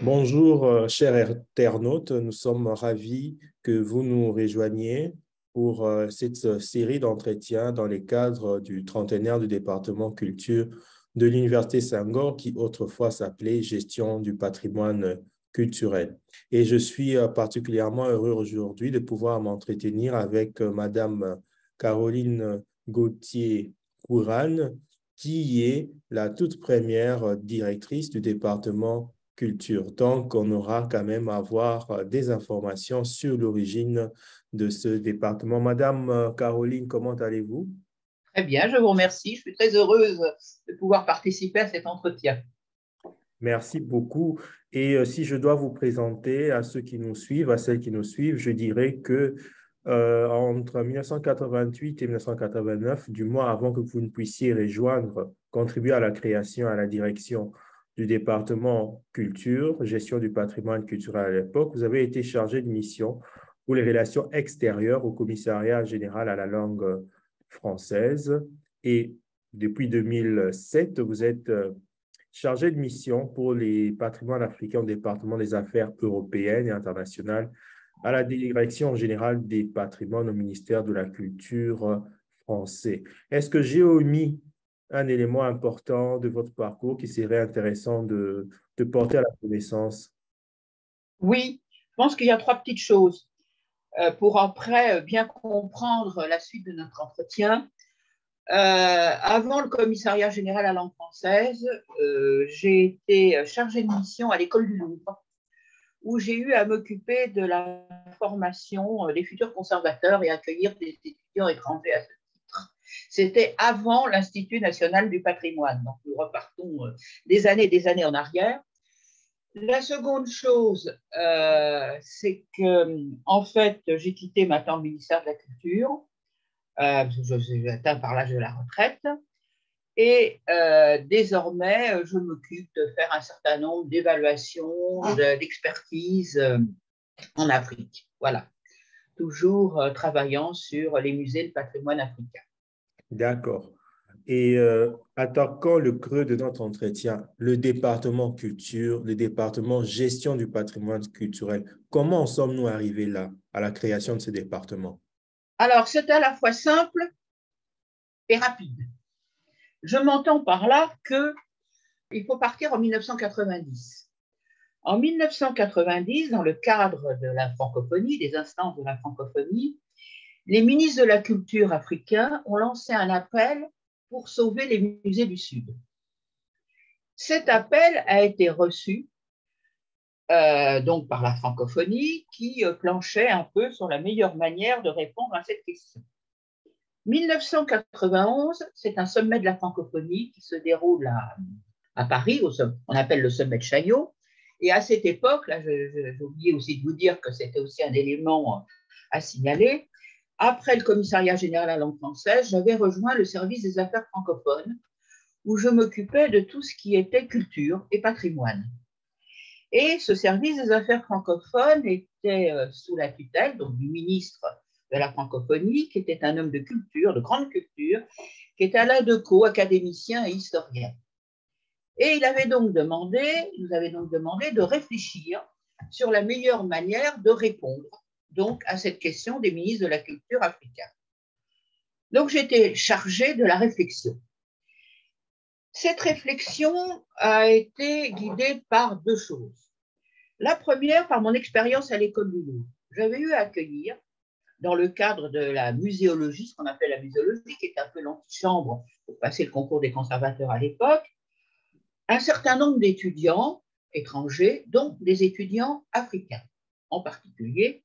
Bonjour, chers internautes, nous sommes ravis que vous nous rejoigniez pour cette série d'entretiens dans le cadre du trentenaire du département culture de l'Université Senghor qui autrefois s'appelait Gestion du patrimoine culturel. Et je suis particulièrement heureux aujourd'hui de pouvoir m'entretenir avec Madame Caroline Gauthier-Courane, qui est la toute première directrice du département culture. Donc, on aura quand même à avoir des informations sur l'origine de ce département. Madame Caroline, comment allez-vous? Très bien, je vous remercie. Je suis très heureuse de pouvoir participer à cet entretien. Merci beaucoup. Et si je dois vous présenter à ceux qui nous suivent, à celles qui nous suivent, je dirais que entre 1988 et 1989, du moins avant que vous ne puissiez rejoindre, contribuer à la création, à la direction du département culture, gestion du patrimoine culturel à l'époque, vous avez été chargé de mission pour les relations extérieures au commissariat général à la langue française. Et depuis 2007, vous êtes chargé de mission pour les patrimoines africains au département des affaires européennes et internationales à la Direction générale des patrimoines au ministère de la Culture français. Est-ce que j'ai omis un élément important de votre parcours qui serait intéressant de porter à la connaissance? Oui, je pense qu'il y a trois petites choses pour après bien comprendre la suite de notre entretien. Avant le commissariat général à la langue française, j'ai été chargée de mission à l'école du Louvre, où j'ai eu à m'occuper de la formation des futurs conservateurs et accueillir des étudiants étrangers à ce titre. C'était avant l'Institut national du patrimoine. Donc, nous repartons des années en arrière. La seconde chose, c'est que, en fait, j'ai quitté maintenant le ministère de la Culture. J'ai atteint par l'âge de la retraite. Et désormais, je m'occupe de faire un certain nombre d'évaluations, d'expertises en Afrique. Voilà. Toujours travaillant sur les musées de patrimoine africain. D'accord. Et attaquant le creux de notre entretien, le département culture, le département gestion du patrimoine culturel, comment en sommes-nous arrivés là, à la création de ce département? Alors, c'est à la fois simple et rapide. Je m'entends par là qu'il faut partir en 1990. En 1990, dans le cadre de la francophonie, des instances de la francophonie, les ministres de la Culture africains ont lancé un appel pour sauver les musées du Sud. Cet appel a été reçu donc par la francophonie qui planchait un peu sur la meilleure manière de répondre à cette question. 1991, c'est un sommet de la francophonie qui se déroule à Paris, on appelle le sommet de Chaillot. Et à cette époque, là, j'ai oublié aussi de vous dire que c'était aussi un élément à signaler, après le commissariat général à la langue française, j'avais rejoint le service des affaires francophones où je m'occupais de tout ce qui était culture et patrimoine. Et ce service des affaires francophones était sous la tutelle donc, du ministre de la francophonie, qui était un homme de culture, de grande culture, qui était Alain Decaux, académicien et historien. Et il nous avait donc demandé de réfléchir sur la meilleure manière de répondre donc à cette question des ministres de la culture africains. Donc j'étais chargée de la réflexion. Cette réflexion a été guidée par deux choses. La première, par mon expérience à l'école du Louvre. J'avais eu à accueillir, dans le cadre de la muséologie, ce qu'on appelle la muséologie, qui est un peu l'antichambre pour passer le concours des conservateurs à l'époque, un certain nombre d'étudiants étrangers, dont des étudiants africains. En particulier,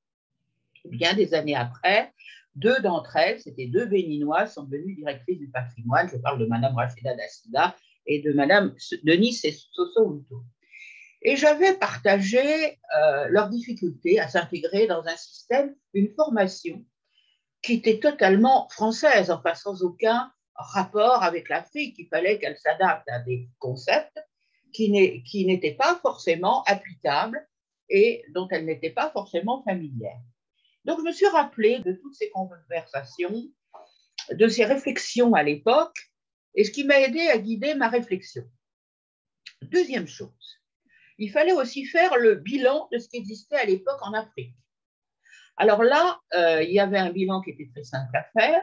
bien des années après, deux d'entre elles, c'était deux Béninoises, sont devenues directrices du patrimoine. Je parle de Mme Rachida Dassida et de Mme Denise Soso-Wuto. Et j'avais partagé leur difficulté à s'intégrer dans un système, une formation qui était totalement française, enfin sans aucun rapport avec l'Afrique. Il fallait qu'elle s'adapte à des concepts qui n'étaient pas forcément applicables et dont elle n'était pas forcément familière. Donc, je me suis rappelé de toutes ces conversations, de ces réflexions à l'époque, et ce qui m'a aidé à guider ma réflexion. Deuxième chose, il fallait aussi faire le bilan de ce qui existait à l'époque en Afrique. Alors là, il y avait un bilan qui était très simple à faire.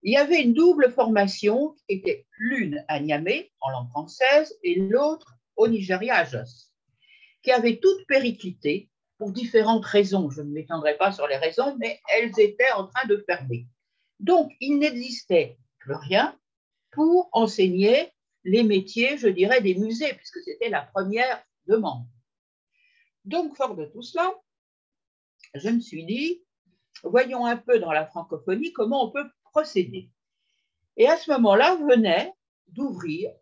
Il y avait une double formation qui était l'une à Niamey, en langue française, et l'autre au Nigeria, à Jos, qui avaient toutes périclité pour différentes raisons. Je ne m'étendrai pas sur les raisons, mais elles étaient en train de fermer. Donc, il n'existait plus rien pour enseigner les métiers, je dirais, des musées, puisque c'était la première demande. Donc, fort de tout cela, je me suis dit, voyons un peu dans la francophonie comment on peut procéder. Et à ce moment-là, venait d'ouvrir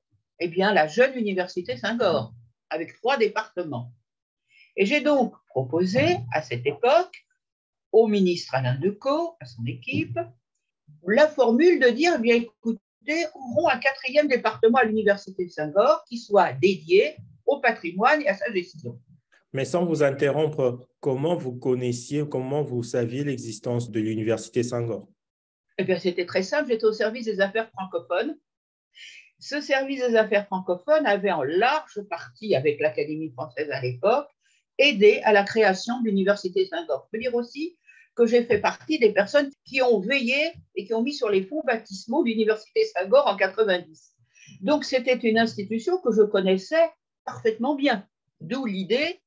la jeune université Senghor, avec 3 départements. Et j'ai donc proposé à cette époque au ministre Alain Decaux, à son équipe, la formule de dire, écoutez, ouvrons un 4e département à l'université Senghor qui soit dédié au patrimoine et à sa gestion. Mais sans vous interrompre, comment vous connaissiez, comment vous saviez l'existence de l'université Senghor? Eh bien, c'était très simple, j'étais au service des affaires francophones. Ce service des affaires francophones avait en large partie, avec l'Académie française à l'époque, aidé à la création de l'université Senghor. Je peux dire aussi que j'ai fait partie des personnes qui ont veillé et qui ont mis sur les fonds baptismaux l'université Senghor en 90. Donc, c'était une institution que je connaissais parfaitement bien, d'où l'idée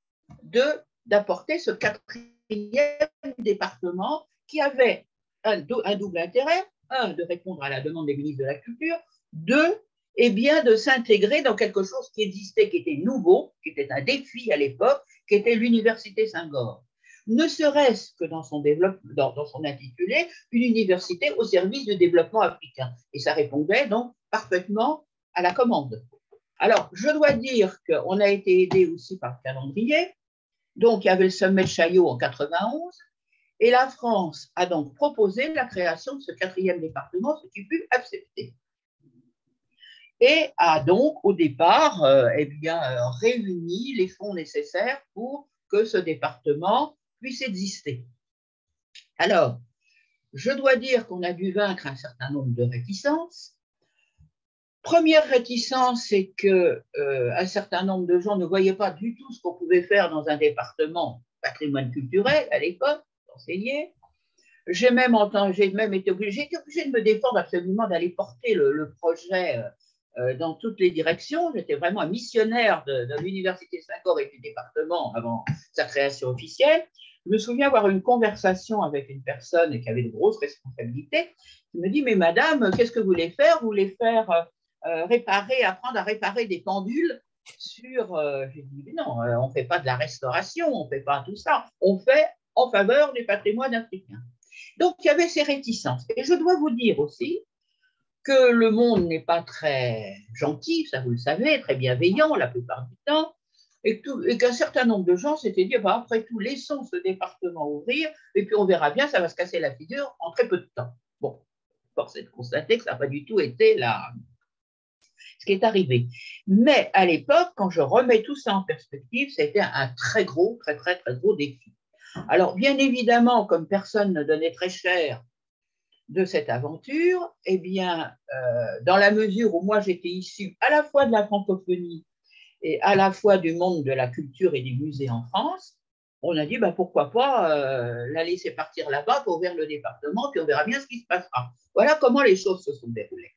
d'apporter ce 4e département qui avait un double intérêt, un, de répondre à la demande des ministres de la Culture, deux, de s'intégrer dans quelque chose qui existait, qui était nouveau, qui était un défi à l'époque, qui était l'université Senghor. Ne serait-ce que dans son intitulé, une université au service du développement africain. Et ça répondait donc parfaitement à la commande. Alors, je dois dire qu'on a été aidé aussi par le calendrier. Donc, il y avait le sommet de Chaillot en 91, et la France a donc proposé la création de ce 4e département, ce qui fut accepté. Et a donc, au départ, réuni les fonds nécessaires pour que ce département puisse exister. Alors, je dois dire qu'on a dû vaincre un certain nombre de réticences. Première réticence, c'est qu'un certain nombre de gens ne voyaient pas du tout ce qu'on pouvait faire dans un département patrimoine culturel à l'époque, d'enseigner. J'ai même été obligée de me défendre absolument d'aller porter le projet dans toutes les directions. J'étais vraiment un missionnaire de l'université Senghor et du département avant sa création officielle. Je me souviens avoir une conversation avec une personne qui avait de grosses responsabilités, qui me dit, mais madame, qu'est-ce que vous voulez faire? Vous voulez faire apprendre à réparer des pendules j'ai dit, non, on ne fait pas de la restauration, on ne fait pas tout ça, on fait en faveur du patrimoine africain. Donc, il y avait ces réticences. Et je dois vous dire aussi que le monde n'est pas très gentil, ça vous le savez, très bienveillant la plupart du temps, et qu'un certain nombre de gens s'étaient dit, après tout, laissons ce département ouvrir, et puis on verra bien, ça va se casser la figure en très peu de temps. Bon, force est de constater que ça n'a pas du tout été ce qui est arrivé. Mais à l'époque, quand je remets tout ça en perspective, c'était un très gros défi. Alors, bien évidemment, comme personne ne donnait très cher de cette aventure, dans la mesure où moi j'étais issue à la fois de la francophonie et à la fois du monde de la culture et des musées en France, on a dit pourquoi pas la laisser partir là-bas pour ouvrir le département, puis on verra bien ce qui se passera. Voilà comment les choses se sont déroulées.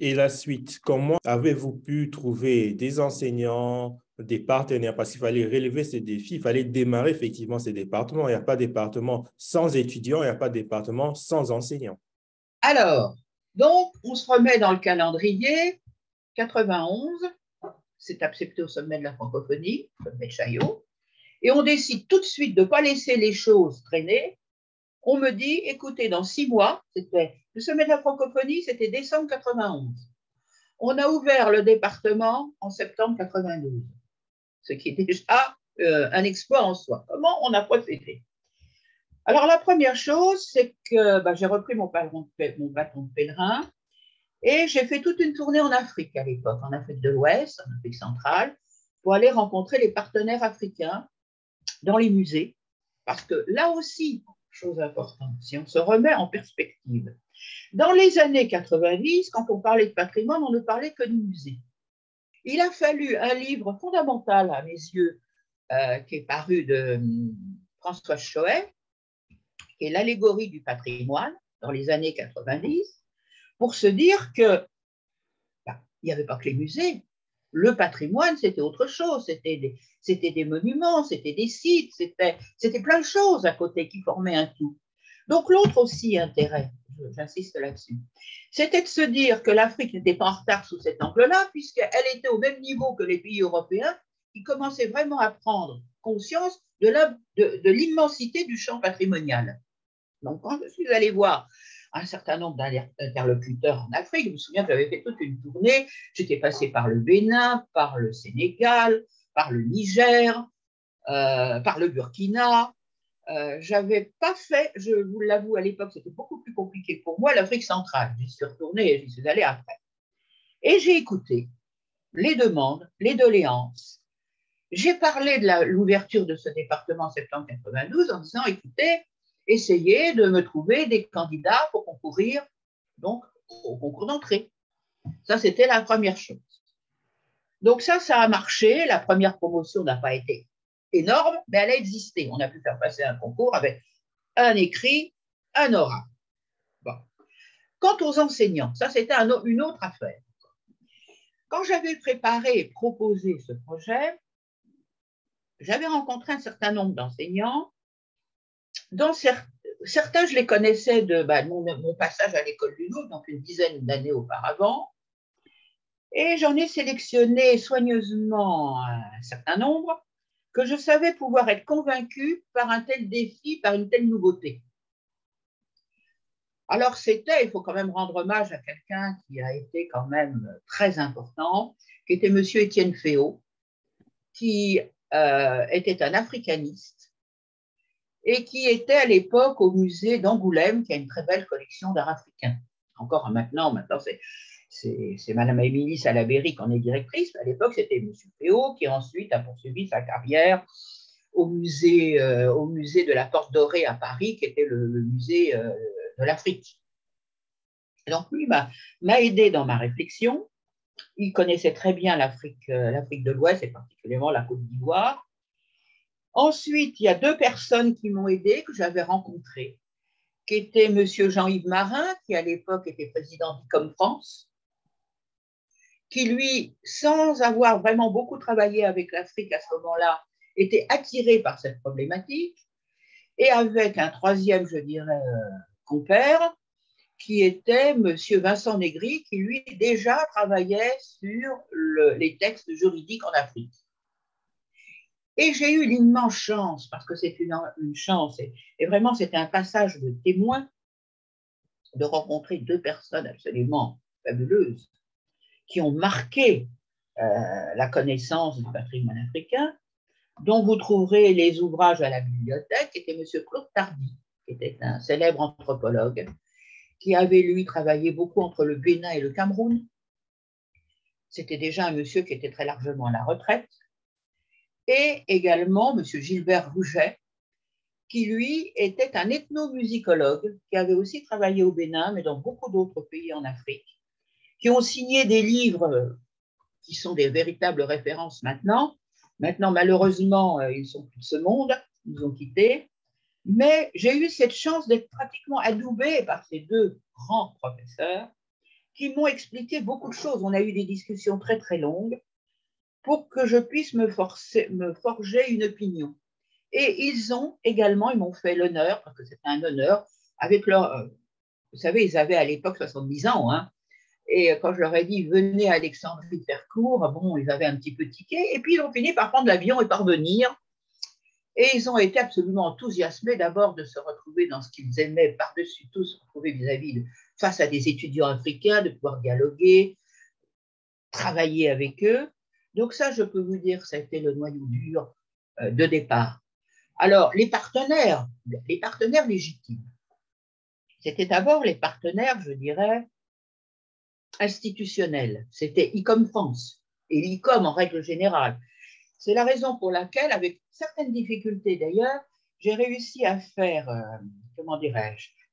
Et la suite, comment avez-vous pu trouver des enseignants, des partenaires? Parce qu'il fallait relever ces défis, il fallait démarrer effectivement ces départements. Il n'y a pas de département sans étudiants, il n'y a pas de département sans enseignants. Alors, donc, on se remet dans le calendrier. 91, c'est accepté au sommet de la francophonie, au sommet de Chaillot, et on décide tout de suite de ne pas laisser les choses traîner. On me dit, écoutez, dans 6 mois, c'était le sommet de la francophonie, c'était décembre 91. On a ouvert le département en septembre 92, ce qui est déjà un exploit en soi. Comment on a procédé? Alors, la première chose, c'est que j'ai repris mon bâton de pèlerin et j'ai fait toute une tournée en Afrique à l'époque, en Afrique de l'Ouest, en Afrique centrale, pour aller rencontrer les partenaires africains dans les musées. Parce que là aussi, chose importante, si on se remet en perspective, dans les années 90, quand on parlait de patrimoine, on ne parlait que de musées. Il a fallu un livre fondamental à mes yeux, qui est paru de François Choët, qui est l'allégorie du patrimoine dans les années 90, pour se dire que il n'y avait pas que les musées. Le patrimoine, c'était autre chose. C'était des monuments, c'était des sites, c'était plein de choses à côté qui formaient un tout. Donc l'autre aussi intérêt, j'insiste là-dessus, c'était de se dire que l'Afrique n'était pas en retard sous cet angle-là, puisqu'elle était au même niveau que les pays européens qui commençaient vraiment à prendre conscience de l'immensité du champ patrimonial. Donc quand je suis allée voir un certain nombre d'interlocuteurs en Afrique, je me souviens que j'avais fait toute une tournée, j'étais passée par le Bénin, par le Sénégal, par le Niger, par le Burkina. J'avais pas fait, je vous l'avoue, à l'époque, c'était beaucoup plus compliqué pour moi, l'Afrique centrale. J'y suis retournée et j'y suis allée après. Et j'ai écouté les demandes, les doléances. J'ai parlé de l'ouverture de ce département en septembre 92 en disant, écoutez, essayez de me trouver des candidats pour concourir donc, au concours d'entrée. Ça, c'était la première chose. Donc ça a marché. La première promotion n'a pas été énorme, mais elle a existé. On a pu faire passer un concours avec un écrit, un oral. Bon. Quant aux enseignants, ça c'était une autre affaire. Quand j'avais préparé et proposé ce projet, j'avais rencontré un certain nombre d'enseignants, dont certains je les connaissais de mon passage à l'école du Louvre, donc une dizaine d'années auparavant, et j'en ai sélectionné soigneusement un certain nombre que je savais pouvoir être convaincus par un tel défi, par une telle nouveauté. Alors il faut quand même rendre hommage à quelqu'un qui a été quand même très important, qui était M. Étienne Féot, qui était un africaniste et qui était à l'époque au musée d'Angoulême, qui a une très belle collection d'art africain. Encore maintenant c'est Madame Émilie Salaberry qui en est directrice, mais à l'époque c'était M. Féot qui ensuite a poursuivi sa carrière au musée de la Porte Dorée à Paris, qui était le musée de l'Afrique. Donc lui m'a aidé dans ma réflexion. Il connaissait très bien l'Afrique de l'Ouest et particulièrement la Côte d'Ivoire. Ensuite, il y a deux personnes qui m'ont aidé, que j'avais rencontrées, qui étaient M. Jean-Yves Marin, qui à l'époque était président d'ICOM France, qui lui, sans avoir vraiment beaucoup travaillé avec l'Afrique à ce moment-là, était attiré par cette problématique, et avec un troisième, je dirais, compère, qui était M. Vincent Négri, qui lui déjà travaillait sur les textes juridiques en Afrique. Et j'ai eu l'immense chance, parce que c'est une chance, et vraiment c'était un passage de témoin, de rencontrer deux personnes absolument fabuleuses qui ont marqué la connaissance du patrimoine africain, dont vous trouverez les ouvrages à la bibliothèque, qui était M. Claude Tardy, qui était un célèbre anthropologue, qui avait, lui, travaillé beaucoup entre le Bénin et le Cameroun. C'était déjà un monsieur qui était très largement à la retraite. Et également M. Gilbert Rouget, qui, lui, était un ethnomusicologue, qui avait aussi travaillé au Bénin, mais dans beaucoup d'autres pays en Afrique, qui ont signé des livres qui sont des véritables références maintenant. Maintenant, malheureusement, ils ne sont plus de ce monde, ils nous ont quittés. Mais j'ai eu cette chance d'être pratiquement adoubée par ces deux grands professeurs qui m'ont expliqué beaucoup de choses. On a eu des discussions très, très longues pour que je puisse me forger une opinion. Et ils m'ont fait l'honneur, parce que c'était un honneur, avec leur, vous savez, ils avaient à l'époque 70 ans, hein, et quand je leur ai dit, venez à Alexandrie faire cours, bon, ils avaient un petit peu tiqué, et puis ils ont fini par prendre l'avion et par venir. Et ils ont été absolument enthousiasmés d'abord de se retrouver dans ce qu'ils aimaient par-dessus tout, se retrouver face à des étudiants africains, de pouvoir dialoguer, travailler avec eux. Donc ça, je peux vous dire, ça a été le noyau dur de départ. Alors, les partenaires légitimes, c'était d'abord les partenaires, je dirais, institutionnels. C'était ICOM France et l'ICOM en règle générale. C'est la raison pour laquelle, avec certaines difficultés d'ailleurs, j'ai réussi à faire,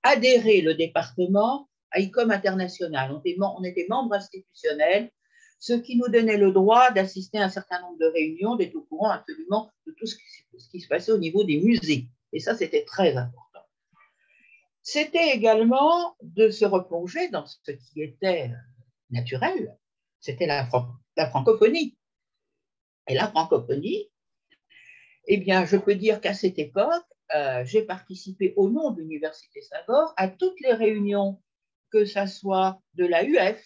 adhérer le département à ICOM International. On était membre institutionnel ce qui nous donnait le droit d'assister à un certain nombre de réunions, d'être au courant absolument de tout ce qui se passait au niveau des musées. Et ça, c'était très important. C'était également de se replonger dans ce qui était naturel, c'était la francophonie. Et la francophonie, eh bien, je peux dire qu'à cette époque, j'ai participé au nom de l'Université Saint-Maur à toutes les réunions, que ce soit de l'AUF,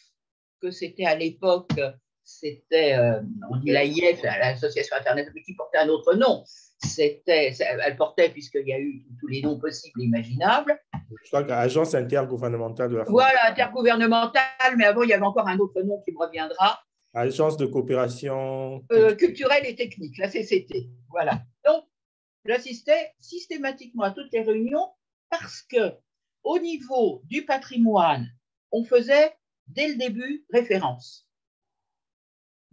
que c'était à l'époque, c'était, on dit l'AIF, l'Association internationale, qui portait un autre nom. Elle portait, puisqu'il y a eu tous les noms possibles et imaginables. Je crois qu'Agence intergouvernementale de la francophonie. Voilà, intergouvernementale, mais avant, il y avait encore un autre nom qui me reviendra. Agence de coopération culturelle et technique, la CCT. Voilà. Donc, j'assistais systématiquement à toutes les réunions parce que, au niveau du patrimoine, on faisait dès le début référence.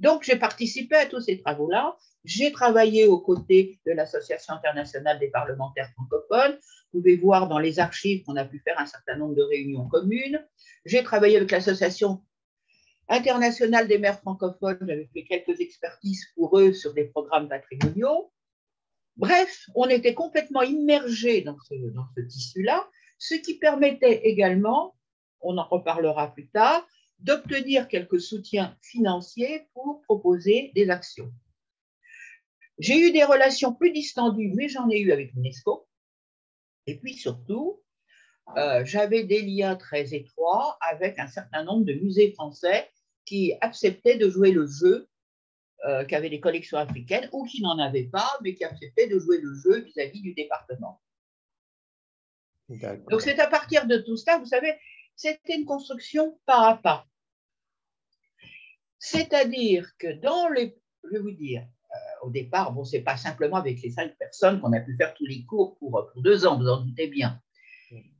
Donc, j'ai participé à tous ces travaux-là. J'ai travaillé aux côtés de l'Association internationale des parlementaires francophones. Vous pouvez voir dans les archives qu'on a pu faire un certain nombre de réunions communes. J'ai travaillé avec l'Association internationale des maires francophones. J'avais fait quelques expertises pour eux sur des programmes patrimoniaux. Bref, on était complètement immergé dans ce tissu-là, ce qui permettait également, on en reparlera plus tard, d'obtenir quelques soutiens financiers pour proposer des actions. J'ai eu des relations plus distendues, mais j'en ai eu avec l'UNESCO. Et puis surtout, j'avais des liens très étroits avec un certain nombre de musées français qui acceptaient de jouer le jeu, qui avaient des collections africaines ou qui n'en avaient pas, mais qui acceptaient de jouer le jeu vis-à-vis du département. Donc, c'est à partir de tout cela, vous savez, c'était une construction pas à pas. C'est-à-dire que je vais vous dire, au départ, bon, c'est pas simplement avec les 5 personnes qu'on a pu faire tous les cours pour 2 ans, vous en doutez bien.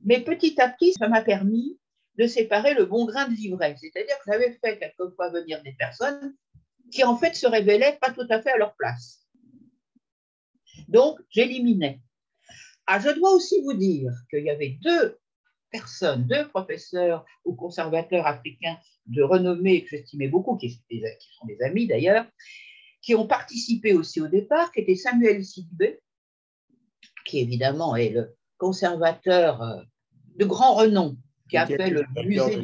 Mais petit à petit, ça m'a permis de séparer le bon grain de l'ivraie. C'est-à-dire que j'avais fait quelquefois venir des personnes qui, en fait, se révélaient pas tout à fait à leur place. Donc, j'éliminais. Ah, je dois aussi vous dire qu'il y avait 2 personnes, 2 professeurs ou conservateurs africains de renommée que j'estimais beaucoup, qui sont des amis d'ailleurs, qui ont participé aussi au départ, qui était Samuel Sidibé, qui évidemment est le conservateur de grand renom, qui a fait le musée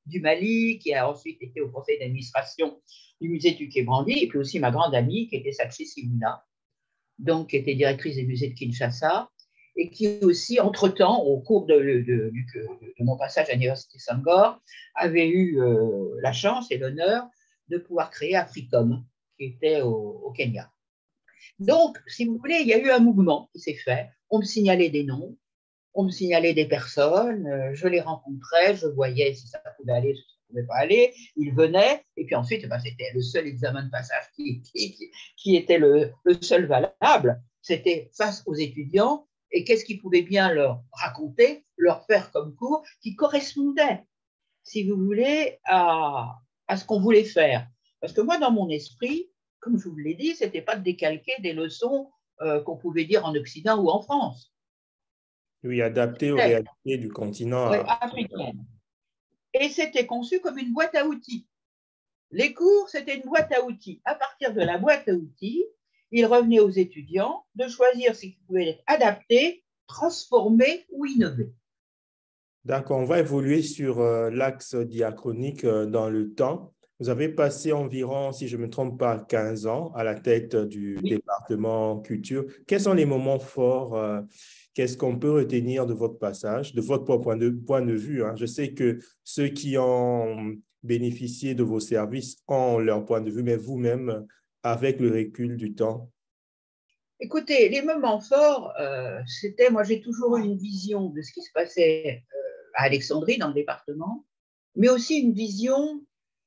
du Mali, qui a ensuite été au conseil d'administration du musée du Quai Branly, et puis aussi ma grande amie, qui était Sachi Simuna, donc qui était directrice des musées de Kinshasa, et qui aussi, entre-temps, au cours de mon passage à l'Université Senghor, avait eu la chance et l'honneur de pouvoir créer Africom, qui était au Kenya. Donc, si vous voulez, il y a eu un mouvement qui s'est fait. On me signalait des noms, on me signalait des personnes, je les rencontrais, je voyais si ça pouvait aller, si ça ne pouvait pas aller. Ils venaient, et puis ensuite, c'était le seul examen de passage qui était le seul valable. C'était face aux étudiants, et qu'est-ce qu'ils pouvaient bien leur raconter, leur faire comme cours, qui correspondait, si vous voulez, à ce qu'on voulait faire. Parce que moi, dans mon esprit, comme je vous l'ai dit, ce n'était pas de décalquer des leçons qu'on pouvait dire en Occident ou en France. Oui, adapté aux réalités du continent africain. Et c'était conçu comme une boîte à outils. Les cours, c'était une boîte à outils. À partir de la boîte à outils, il revenait aux étudiants de choisir ce qui pouvait être adapté, transformé ou innové. D'accord, on va évoluer sur l'axe diachronique dans le temps. Vous avez passé environ, si je ne me trompe pas, 15 ans à la tête du département culture. Quels sont les moments forts? Qu'est-ce qu'on peut retenir de votre passage, de votre point de vue, hein? Je sais que ceux qui ont bénéficié de vos services ont leur point de vue, mais vous-même, avec le recul du temps. Écoutez, les moments forts, c'était, moi j'ai toujours eu une vision de ce qui se passait à Alexandrie, dans le département, mais aussi une vision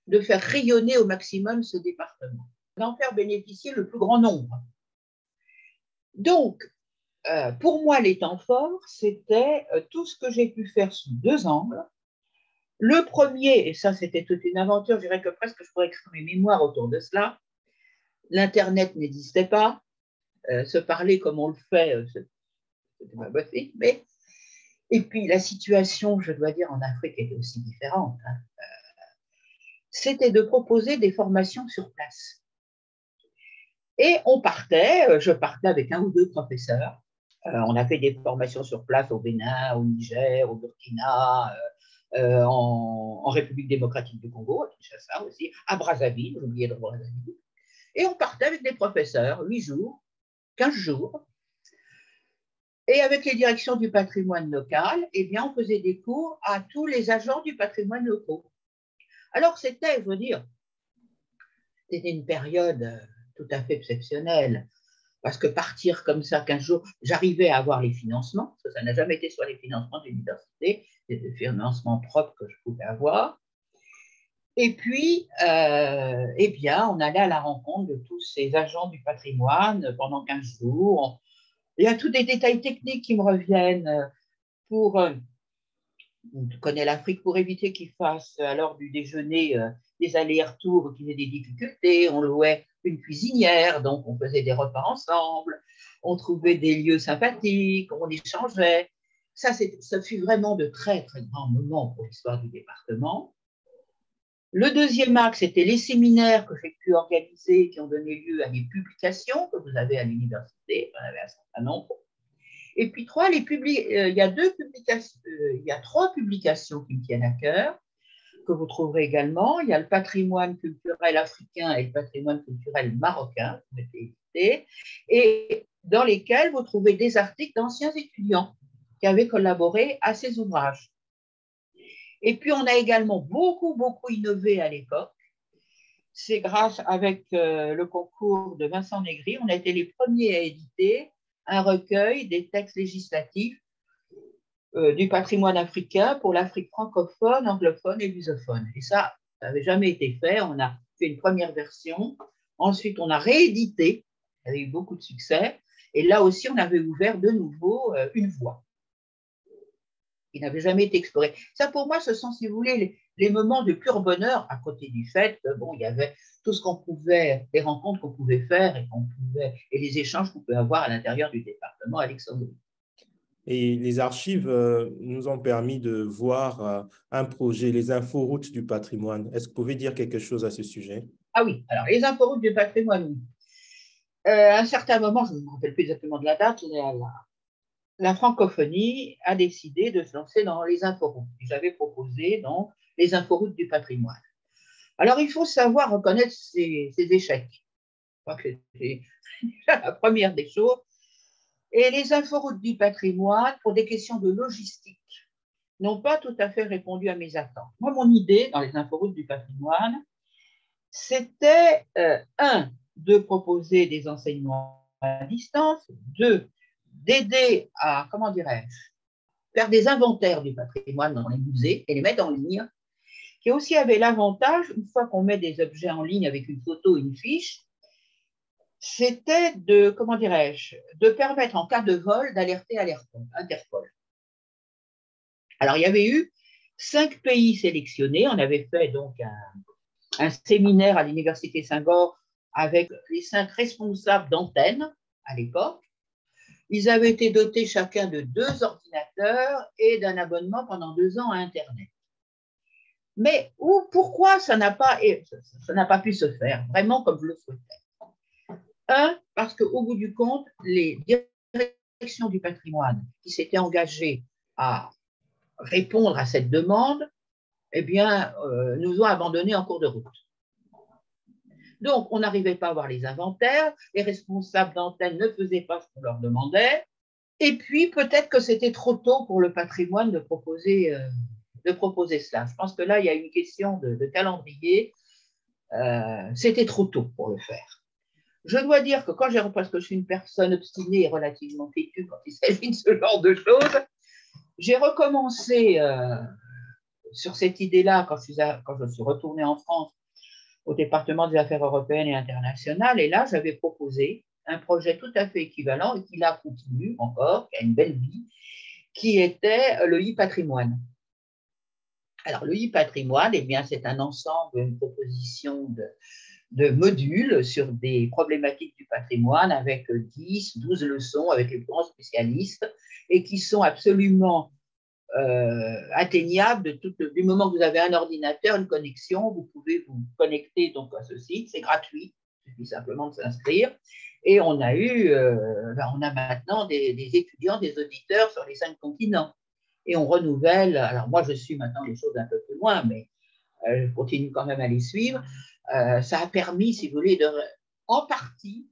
de faire rayonner au maximum ce département, d'en faire bénéficier le plus grand nombre. Donc, pour moi, les temps forts, c'était tout ce que j'ai pu faire sous 2 angles. Le premier, et ça c'était toute une aventure, je dirais que presque je pourrais écrire mes mémoires autour de cela, l'Internet n'existait pas, se parler comme on le fait, c'était pas possible, mais et puis la situation, je dois dire, en Afrique était aussi différente. Hein. c'était de proposer des formations sur place. Et je partais avec un ou deux professeurs. On a fait des formations sur place au Bénin, au Niger, au Burkina, en République démocratique du Congo, à Kinshasa aussi, à Brazzaville, j'ai oublié de Brazzaville. Et on partait avec des professeurs, 8 jours, 15 jours. Et avec les directions du patrimoine local, eh bien, on faisait des cours à tous les agents du patrimoine locaux. Alors, c'était, je veux dire, c'était une période tout à fait exceptionnelle. Parce que partir comme ça 15 jours, j'arrivais à avoir les financements, parce que ça n'a jamais été sur les financements de l'université, c'est des financements propres que je pouvais avoir. Et puis, eh bien, on allait à la rencontre de tous ces agents du patrimoine pendant 15 jours. Il y a tous des détails techniques qui me reviennent pour, on connaît l'Afrique, pour éviter qu'ils fassent à l'heure du déjeuner des allers-retours, qu'ils aient des difficultés. On louait une cuisinière, donc on faisait des repas ensemble, on trouvait des lieux sympathiques, on échangeait. Ça fut vraiment de très, très grands moments pour l'histoire du département. Le deuxième axe, c'était les séminaires que j'ai pu organiser, qui ont donné lieu à des publications que vous avez à l'université, on avait un certain nombre. Et puis il y a trois publications qui me tiennent à cœur, que vous trouverez également. Il y a le patrimoine culturel africain et le patrimoine culturel marocain, qui ont été édités, et dans lesquels vous trouvez des articles d'anciens étudiants qui avaient collaboré à ces ouvrages. Et puis, on a également beaucoup, beaucoup innové à l'époque. C'est grâce, avec le concours de Vincent Négri, on a été les premiers à éditer un recueil des textes législatifs du patrimoine africain pour l'Afrique francophone, anglophone et lusophone. Et ça n'avait jamais été fait. On a fait une première version. Ensuite, on a réédité. Il y avait eu beaucoup de succès. Et là aussi, on avait ouvert de nouveau une voie qui n'avait jamais été explorée. Ça, pour moi, ce sont, si vous voulez, les moments de pur bonheur, à côté du fait que, bon, il y avait tout ce qu'on pouvait, les rencontres qu'on pouvait faire et les échanges qu'on pouvait avoir à l'intérieur du département alexandrien. Et les archives nous ont permis de voir un projet, les inforoutes du patrimoine. Est-ce que vous pouvez dire quelque chose à ce sujet? Ah oui, alors les inforoutes du patrimoine. À un certain moment, je ne me rappelle plus exactement de la date, la francophonie a décidé de se lancer dans les inforoutes. J'avais proposé donc les inforoutes du patrimoine. Alors, il faut savoir reconnaître ses échecs. Je crois que c'est la première des choses. Et les inforoutes du patrimoine, pour des questions de logistique, n'ont pas tout à fait répondu à mes attentes. Moi, mon idée dans les inforoutes du patrimoine, c'était, de proposer des enseignements à distance, d'aider à, comment dirais-je, faire des inventaires du patrimoine dans les musées et les mettre en ligne, qui aussi avait l'avantage, une fois qu'on met des objets en ligne avec une photo, une fiche, c'était de, comment dirais-je, de permettre en cas de vol d'alerter Interpol. Alors, il y avait eu 5 pays sélectionnés. On avait fait donc un séminaire à l'Université Saint-Goard avec les 5 responsables d'antennes à l'époque. Ils avaient été dotés chacun de 2 ordinateurs et d'un abonnement pendant 2 ans à Internet. Mais pourquoi ça n'a pas pu se faire vraiment comme je le souhaitais? Parce qu'au bout du compte, les directions du patrimoine qui s'étaient engagées à répondre à cette demande, eh bien, nous ont abandonnés en cours de route. Donc, on n'arrivait pas à avoir les inventaires, les responsables d'antenne ne faisaient pas ce qu'on leur demandait, et puis peut-être que c'était trop tôt pour le patrimoine de proposer cela. Je pense que là, il y a une question de calendrier. C'était trop tôt pour le faire. Je dois dire que parce que je suis une personne obstinée et relativement têtue quand il s'agit de ce genre de choses, j'ai recommencé sur cette idée-là quand je suis retournée en France au département des affaires européennes et internationales. Et là, j'avais proposé un projet tout à fait équivalent et qui là continue encore, qui a une belle vie, qui était le e-patrimoine. Alors, le e-patrimoine, eh bien, c'est un ensemble, une proposition de modules sur des problématiques du patrimoine avec 10, 12 leçons avec les grands spécialistes et qui sont absolument atteignable du moment que vous avez un ordinateur, une connexion, vous pouvez vous connecter donc à ce site, c'est gratuit, il suffit simplement de s'inscrire. Et on a maintenant des étudiants, des auditeurs sur les 5 continents. Et on renouvelle, alors moi je suis maintenant les choses un peu plus loin, mais je continue quand même à les suivre. Ça a permis, si vous voulez, en partie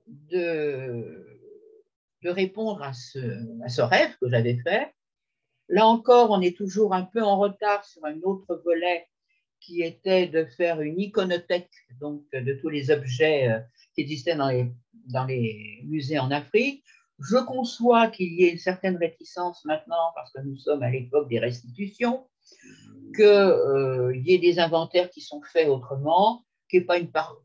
de répondre à ce rêve que j'avais fait. Là encore, on est toujours un peu en retard sur un autre volet qui était de faire une iconothèque donc, de tous les objets qui existaient dans les musées en Afrique. Je conçois qu'il y ait une certaine réticence maintenant, parce que nous sommes à l'époque des restitutions, qu'il y ait des inventaires qui sont faits autrement, qu'il n'y ait pas une part.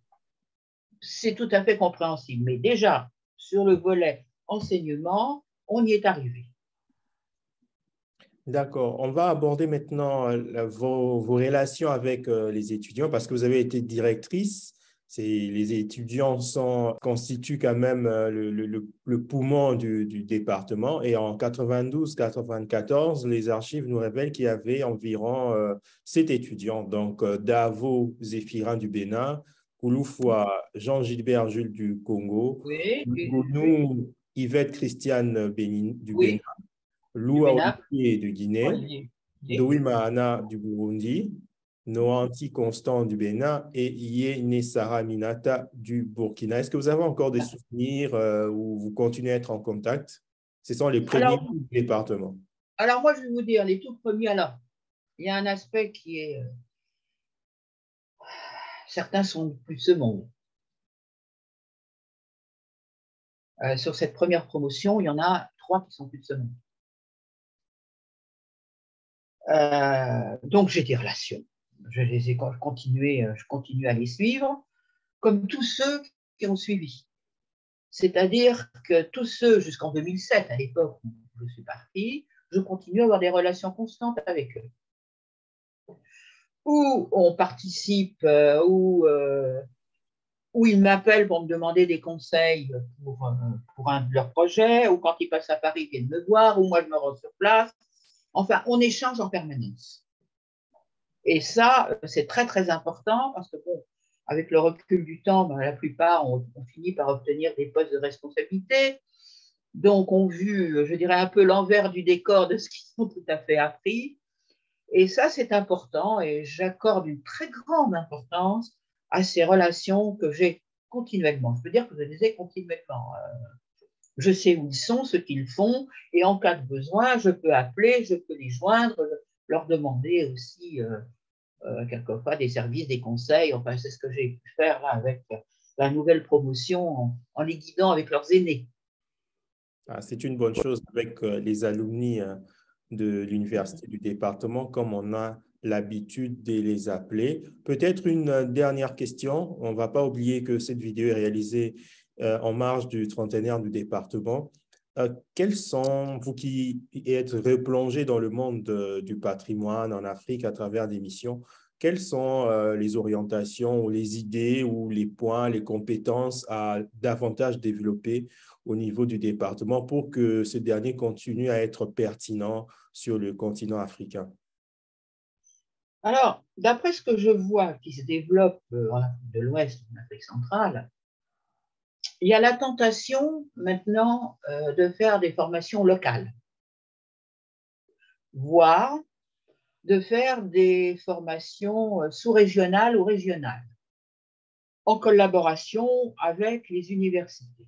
C'est tout à fait compréhensible. Mais déjà, sur le volet enseignement, on y est arrivé. D'accord. On va aborder maintenant vos relations avec les étudiants parce que vous avez été directrice. Les étudiants constituent quand même le poumon du département. Et en 92-94, les archives nous révèlent qu'il y avait environ 7 étudiants. Donc, Davo Zéphirin du Bénin, Kouloufoua Jean-Gilbert Jules du Congo, Oui, Gounou Yvette Christiane du Bénin, oui, du Loua Bénin. Olivier de Guinée, Olivier. Douima Anna du Burundi, Noanti Constant du Bénin et Iye Nessara Minata du Burkina. Est-ce que vous avez encore des souvenirs où vous continuez à être en contact? Ce sont les premiers départements. Alors, moi, je vais vous dire, les tout premiers, alors, il y a un aspect qui est. Certains sont plus ce monde. Sur cette première promotion, il y en a 3 qui sont plus de ce monde. Donc, j'ai des relations. Je continue à les suivre, comme tous ceux qui ont suivi. C'est-à-dire que tous ceux, jusqu'en 2007, à l'époque où je suis partie, je continue à avoir des relations constantes avec eux. Où on participe, où ils m'appellent pour me demander des conseils pour un de leurs projets, ou quand ils passent à Paris, ils viennent me voir, ou moi je me rends sur place. Enfin, on échange en permanence. Et ça, c'est très, très important parce que, bon, avec le recul du temps, ben, la plupart on finit par obtenir des postes de responsabilité. Donc, on vu, je dirais, un peu l'envers du décor de ce qu'ils ont tout à fait appris. Et ça, c'est important et j'accorde une très grande importance à ces relations que j'ai continuellement. Je peux dire que je les ai continuellement. Je sais où ils sont, ce qu'ils font, et en cas de besoin, je peux appeler, je peux les joindre, leur demander aussi quelquefois des services, des conseils. Enfin, c'est ce que j'ai pu faire là, avec la nouvelle promotion en les guidant avec leurs aînés. Ah, c'est une bonne chose avec les alumni de l'université du département, comme on a l'habitude de les appeler. Peut-être une dernière question. On ne va pas oublier que cette vidéo est réalisée en marge du trentenaire du département. Quels sont, vous qui êtes replongé dans le monde du patrimoine en Afrique à travers des missions, quelles sont les orientations ou les idées ou les points, les compétences à davantage développer au niveau du département pour que ce dernier continue à être pertinent sur le continent africain? Alors, d'après ce que je vois qui se développe en Afrique de l'Ouest, en Afrique centrale, il y a la tentation maintenant de faire des formations locales, voire de faire des formations sous-régionales ou régionales, en collaboration avec les universités.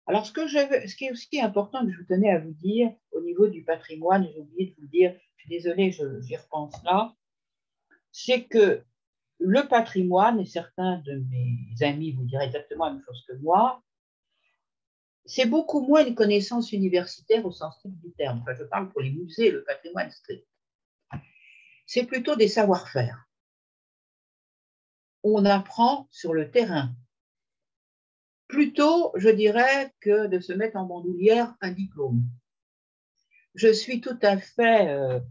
Alors, ce qui est aussi important que je tenais à vous dire au niveau du patrimoine, j'ai oublié de vous le dire, je suis désolée, j'y repense là, c'est que le patrimoine, et certains de mes amis vous diraient exactement la même chose que moi, c'est beaucoup moins une connaissance universitaire au sens strict du terme. Enfin, je parle pour les musées, le patrimoine strict. C'est plutôt des savoir-faire. On apprend sur le terrain. Plutôt, je dirais, que de se mettre en bandoulière un diplôme. Je suis tout à fait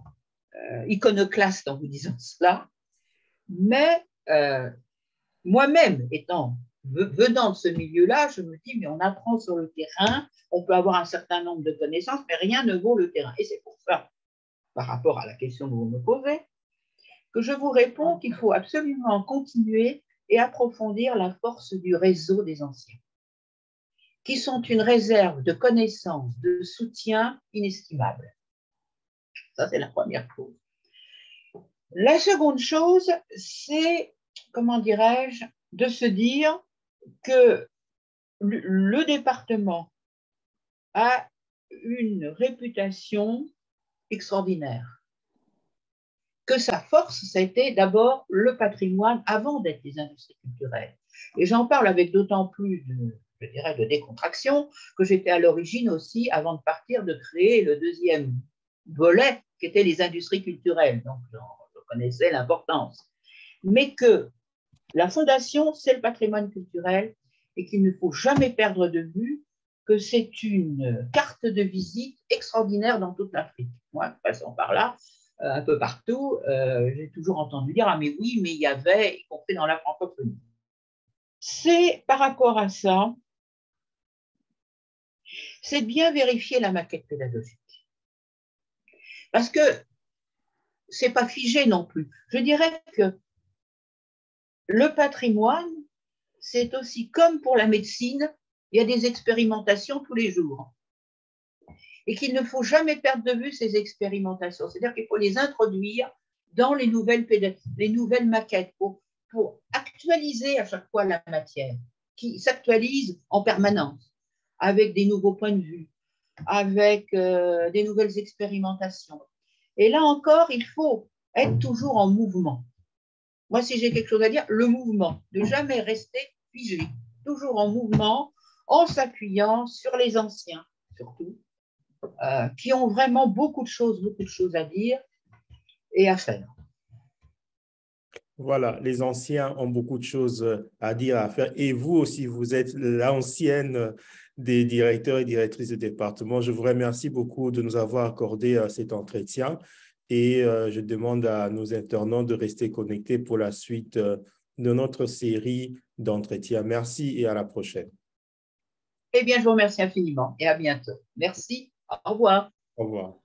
iconoclaste en vous disant cela, mais moi-même, venant de ce milieu-là, je me dis, mais on apprend sur le terrain, on peut avoir un certain nombre de connaissances, mais rien ne vaut le terrain. Et c'est pour par rapport à la question que vous me posez, que je vous réponds qu'il faut absolument continuer et approfondir la force du réseau des anciens, qui sont une réserve de connaissances, de soutien inestimable. Ça, c'est la première chose. La seconde chose, c'est, comment dirais-je, de se dire que le département a une réputation extraordinaire. Que sa force, ça a été d'abord le patrimoine avant d'être les industries culturelles. Et j'en parle avec d'autant plus je dirais, de décontraction que j'étais à l'origine aussi, avant de partir, de créer le deuxième volet qui était les industries culturelles. Donc, je connaissais l'importance. Mais que la fondation, c'est le patrimoine culturel et qu'il ne faut jamais perdre de vue que c'est une carte de visite extraordinaire dans toute l'Afrique. Moi, passant par là, un peu partout, j'ai toujours entendu dire « Ah mais oui, mais il y avait, y compris dans la francophonie ». C'est par rapport à ça, c'est bien vérifier la maquette pédagogique. Parce que c'est pas figé non plus. Je dirais que le patrimoine, c'est aussi comme pour la médecine, il y a des expérimentations tous les jours. Et qu'il ne faut jamais perdre de vue ces expérimentations. C'est-à-dire qu'il faut les introduire dans les nouvelles maquettes pour actualiser à chaque fois la matière, qui s'actualise en permanence, avec des nouveaux points de vue, avec des nouvelles expérimentations. Et là encore, il faut être toujours en mouvement. Moi, si j'ai quelque chose à dire, le mouvement, de jamais rester figé, toujours en mouvement, en s'appuyant sur les anciens, surtout, qui ont vraiment beaucoup de choses à dire et à faire. Voilà, les anciens ont beaucoup de choses à dire, à faire. Et vous aussi, vous êtes l'ancienne des directeurs et directrices de département. Je vous remercie beaucoup de nous avoir accordé cet entretien et je demande à nos internautes de rester connectés pour la suite de notre série d'entretiens. Merci et à la prochaine. Eh bien, je vous remercie infiniment et à bientôt. Merci. Au revoir. Au revoir.